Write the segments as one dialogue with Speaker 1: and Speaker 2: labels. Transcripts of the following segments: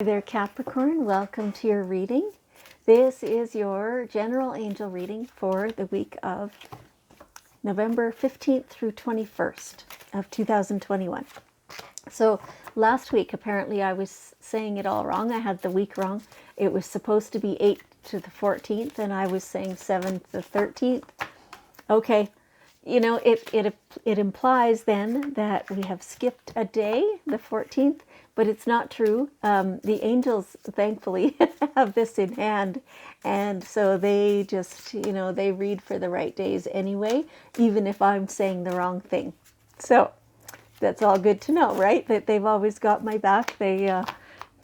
Speaker 1: Hey there, Capricorn. Welcome to your reading. This is your general angel reading for the week of November 15th through 21st of 2021. So last week, apparently I was saying it all wrong. I had the week wrong. It was supposed to be 8th to the 14th, and I was saying 7th to the 13th. Okay, you know, it implies then that we have skipped a day, the 14th, but it's not true. The angels, thankfully, have this in hand, and so they just, they read for the right days anyway, even if I'm saying the wrong thing. So that's all good to know, right? That they've always got my back. They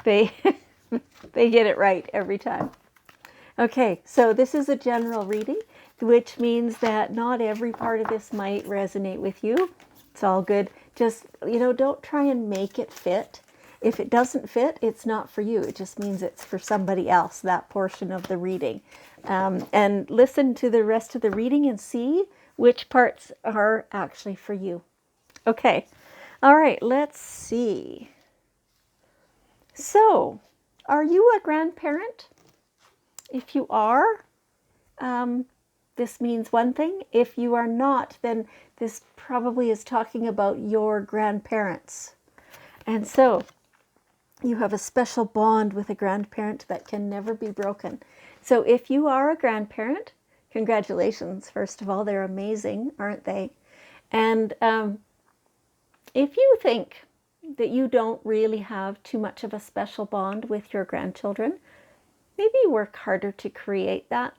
Speaker 1: they get it right every time. Okay, so this is a general reading, which means that not every part of this might resonate with you. It's all good. Just, don't try and make it fit. If it doesn't fit, it's not for you. It just means it's for somebody else, that portion of the reading. And listen to the rest of the reading and see which parts are actually for you. Okay, all right, let's see. So, are you a grandparent? If you are, this means one thing. If you are not, then this probably is talking about your grandparents. And so you have a special bond with a grandparent that can never be broken. So if you are a grandparent, congratulations. First of all, they're amazing, aren't they? And if you think that you don't really have too much of a special bond with your grandchildren, maybe work harder to create that.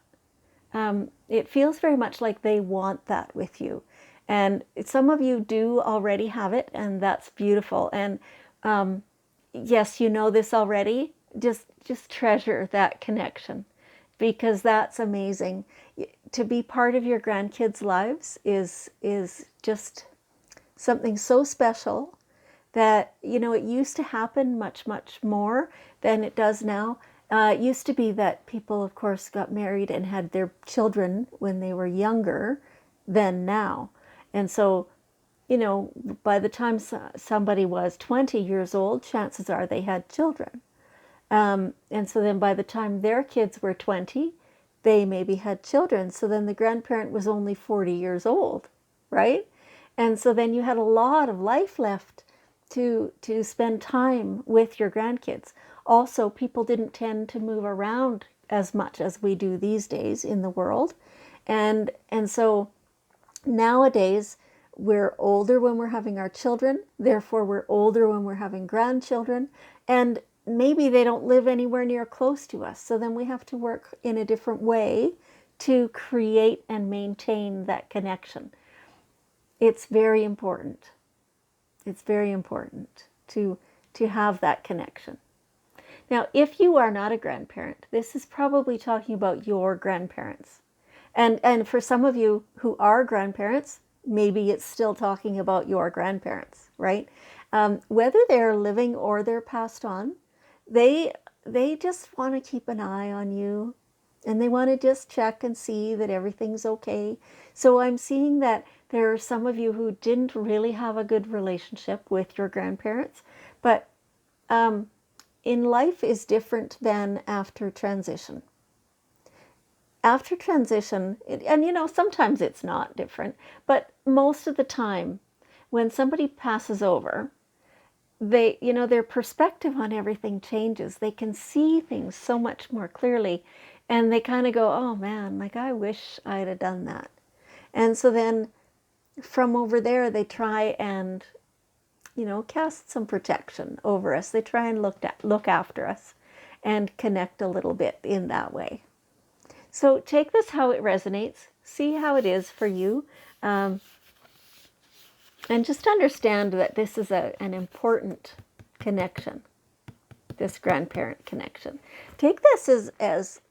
Speaker 1: It feels very much like they want that with you. And some of you do already have it, and that's beautiful. And yes, you know this already. Just treasure that connection, because that's amazing. To be part of your grandkids' lives is just something so special that, it used to happen much, much more than it does now. It used to be that people, of course, got married and had their children when they were younger than now. And so, by the time somebody was 20 years old, chances are they had children. And so then by the time their kids were 20, they maybe had children. So then the grandparent was only 40 years old, right? And so then you had a lot of life left to spend time with your grandkids. Also, people didn't tend to move around as much as we do these days in the world. And so nowadays, we're older when we're having our children, therefore we're older when we're having grandchildren, and maybe they don't live anywhere near close to us. So then we have to work in a different way to create and maintain that connection. It's very important. It's very important to have that connection. Now, if you are not a grandparent, this is probably talking about your grandparents. And for some of you who are grandparents, maybe it's still talking about your grandparents, right? Whether they're living or they're passed on, they just want to keep an eye on you, and they want to just check and see that everything's okay. So I'm seeing that there are some of you who didn't really have a good relationship with your grandparents, but in life is different than after transition. After transition, and sometimes it's not different, but most of the time when somebody passes over, they, their perspective on everything changes. They can see things so much more clearly, and they kind of go, oh man, like I wish I'd have done that. And so then from over there, they try and, cast some protection over us. They try and look after us and connect a little bit in that way. So take this how it resonates, see how it is for you, and just understand that this is an important connection, this grandparent connection. Take this as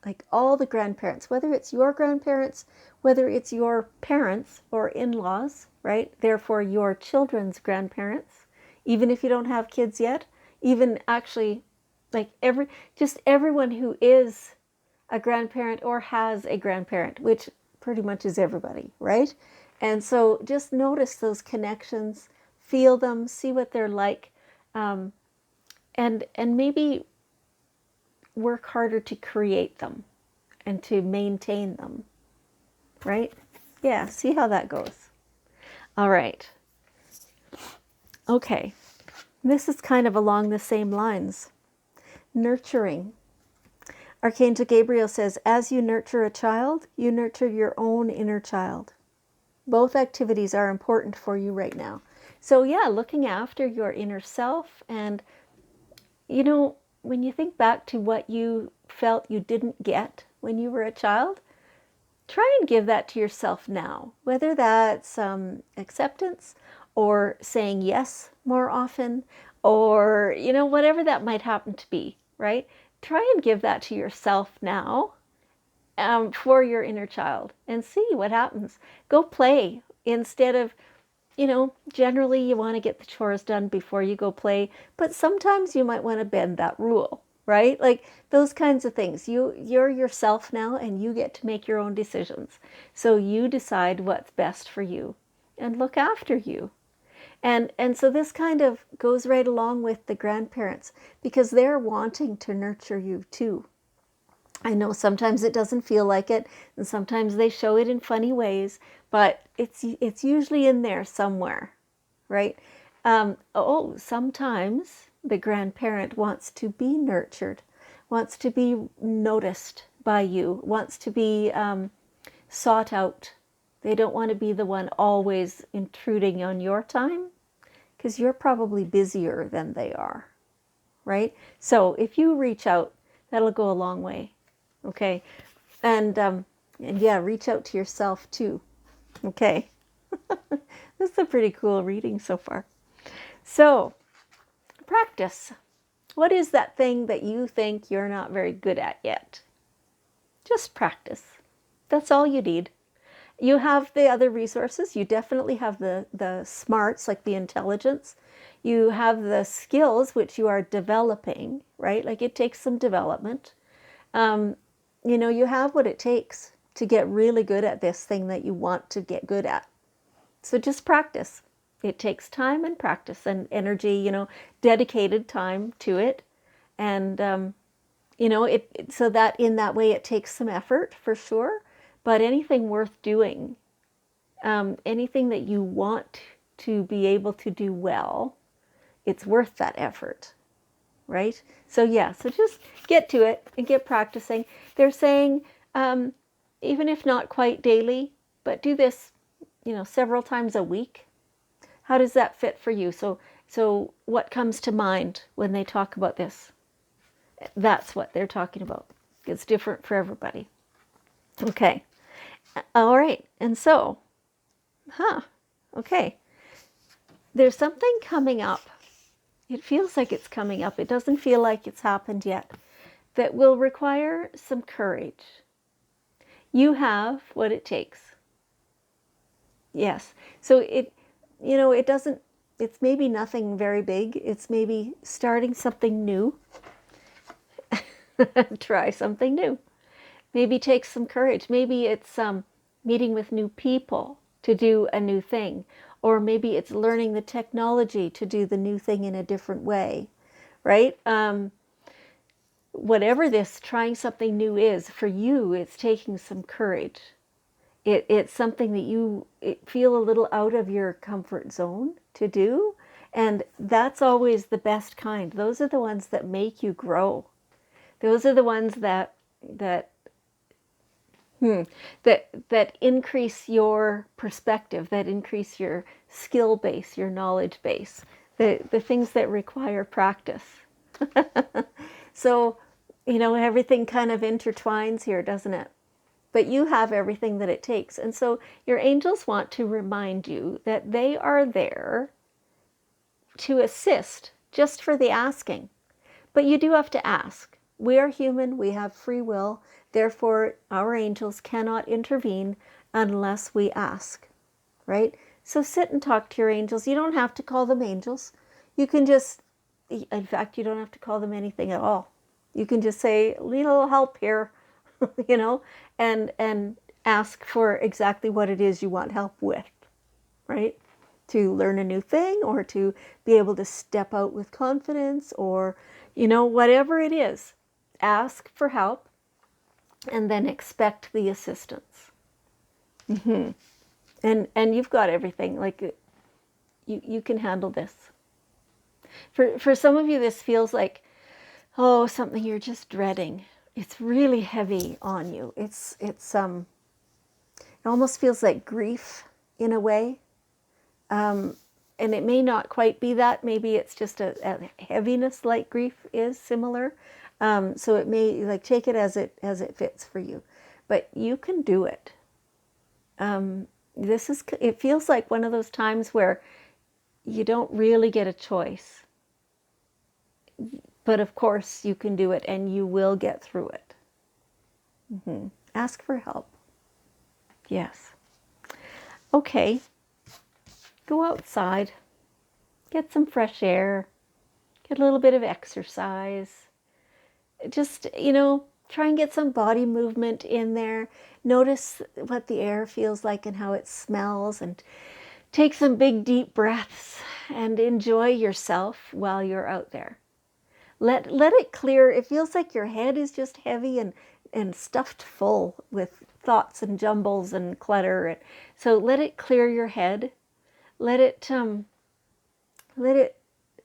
Speaker 1: like all the grandparents, whether it's your grandparents, whether it's your parents or in-laws, right? Therefore, your children's grandparents, even if you don't have kids yet, even actually like everyone who is a grandparent or has a grandparent, which pretty much is everybody, right? And so just notice those connections, feel them, see what they're like, and maybe work harder to create them and to maintain them, right? Yeah, see how that goes. All right. Okay. This is kind of along the same lines. Nurturing. Archangel Gabriel says, as you nurture a child, you nurture your own inner child. Both activities are important for you right now. So yeah, looking after your inner self. And, you know, when you think back to what you felt you didn't get when you were a child, try and give that to yourself now, whether that's acceptance or saying yes more often, or, you know, whatever that might happen to be, right? Try and give that to yourself now, for your inner child, and see what happens. Go play instead of, you know, generally you want to get the chores done before you go play, but sometimes you might want to bend that rule, right? Like those kinds of things. You're yourself now, and you get to make your own decisions. So you decide what's best for you and look after you. And so this kind of goes right along with the grandparents, because they're wanting to nurture you too. I know sometimes it doesn't feel like it, and sometimes they show it in funny ways, but it's usually in there somewhere, right? Sometimes the grandparent wants to be nurtured, wants to be noticed by you, wants to be sought out. They don't want to be the one always intruding on your time, because you're probably busier than they are, right? So if you reach out, that'll go a long way. Okay, and yeah, reach out to yourself too. Okay, this is a pretty cool reading so far. So, practice. What is that thing that you think you're not very good at yet? Just practice. That's all you need. You have the other resources. You definitely have the smarts, like the intelligence. You have the skills, which you are developing, right? Like it takes some development. You know, you have what it takes to get really good at this thing that you want to get good at. So just practice. It takes time and practice and energy, you know, dedicated time to it. And, you know, so that in that way it takes some effort for sure. But anything worth doing, anything that you want to be able to do well, it's worth that effort. Right? So yeah, so just get to it and get practicing. They're saying, even if not quite daily, but do this, you know, several times a week. How does that fit for you? So what comes to mind when they talk about this? That's what they're talking about. It's different for everybody. Okay. All right. And so, okay. There's something coming up. It feels like it's coming up. It doesn't feel like it's happened yet. That will require some courage. You have what it takes. Yes. So it, you know, it doesn't, it's maybe nothing very big. It's maybe starting something new. Try something new. Maybe take some courage. Maybe it's meeting with new people to do a new thing. Or maybe it's learning the technology to do the new thing in a different way, right? Whatever this trying something new is, for you, it's taking some courage. It's something that you feel a little out of your comfort zone to do. And that's always the best kind. Those are the ones that make you grow. Those are the ones that increase your perspective, that increase your skill base, your knowledge base, the things that require practice. So, you know, everything kind of intertwines here, doesn't it? But you have everything that it takes. And so your angels want to remind you that they are there to assist just for the asking. But you do have to ask. We are human, we have free will, therefore our angels cannot intervene unless we ask, right? So sit and talk to your angels. You don't have to call them angels. You can just, in fact, you don't have to call them anything at all. You can just say, need a little help here, you know, and ask for exactly what it is you want help with, right? to learn a new thing, or to be able to step out with confidence, or, you know, whatever it is. Ask for help and then expect the assistance. And you've got everything. Like, you can handle this. For some of you, this feels like, oh, something you're just dreading. It's really heavy on you. It almost feels like grief in a way. And it may not quite be that. Maybe it's just a heaviness like grief is similar. So it may, like, take it as it fits for you. But you can do it. It feels like one of those times where you don't really get a choice. But of course you can do it, and you will get through it. Ask for help. Yes. Okay. Go outside. Get some fresh air. Get a little bit of exercise. Just, you know, try and get some body movement in there. Notice what the air feels like and how it smells, and take some big deep breaths and enjoy yourself while you're out there. Let it clear. It feels like your head is just heavy and stuffed full with thoughts and jumbles and clutter. So let it clear your head. Let it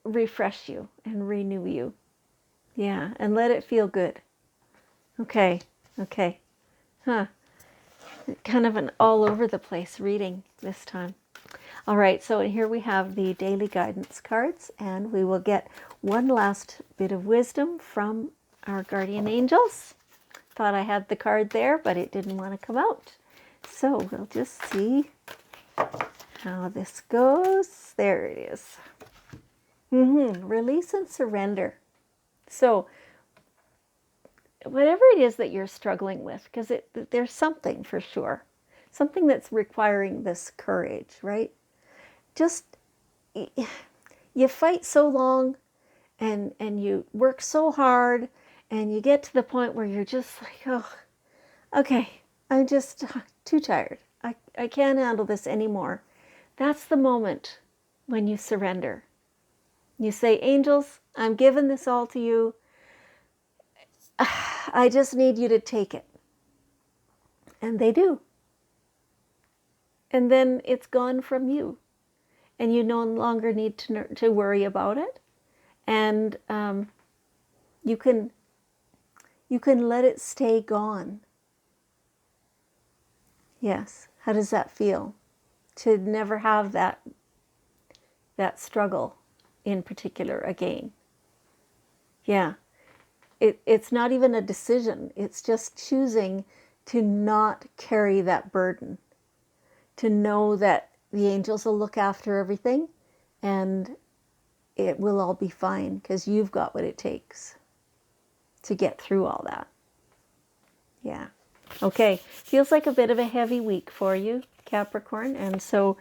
Speaker 1: refresh you and renew you. Yeah, and let it feel good. Okay. Huh. Kind of an all over the place reading this time. All right, so here we have the daily guidance cards, and we will get one last bit of wisdom from our guardian angels. Thought I had the card there, but it didn't want to come out. So we'll just see how this goes. There it is. Release and surrender. So whatever it is that you're struggling with, because there's something for sure, something that's requiring this courage, right? Just, you fight so long, and you work so hard, and you get to the point where you're just like, oh, okay, I'm just too tired. I can't handle this anymore. That's the moment when you surrender. You say, angels, I'm giving this all to you. I just need you to take it. And they do. And then it's gone from you. And you no longer need to worry about it. And you can let it stay gone. Yes. How does that feel? To never have that struggle in particular again. Yeah. It's not even a decision. It's just choosing to not carry that burden. To know that the angels will look after everything, and it will all be fine, because you've got what it takes to get through all that. Yeah. Okay. Feels like a bit of a heavy week for you, Capricorn. And so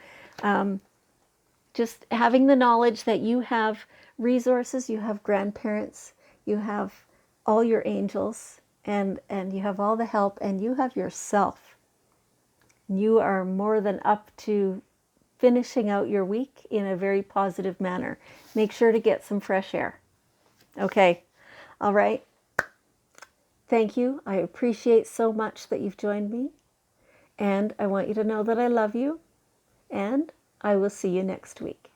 Speaker 1: just having the knowledge that you have resources, you have grandparents, you have all your angels, and you have all the help, and you have yourself. You are more than up to finishing out your week in a very positive manner. Make sure to get some fresh air. Okay. All right. Thank you. I appreciate so much that you've joined me. And I want you to know that I love you. And I will see you next week.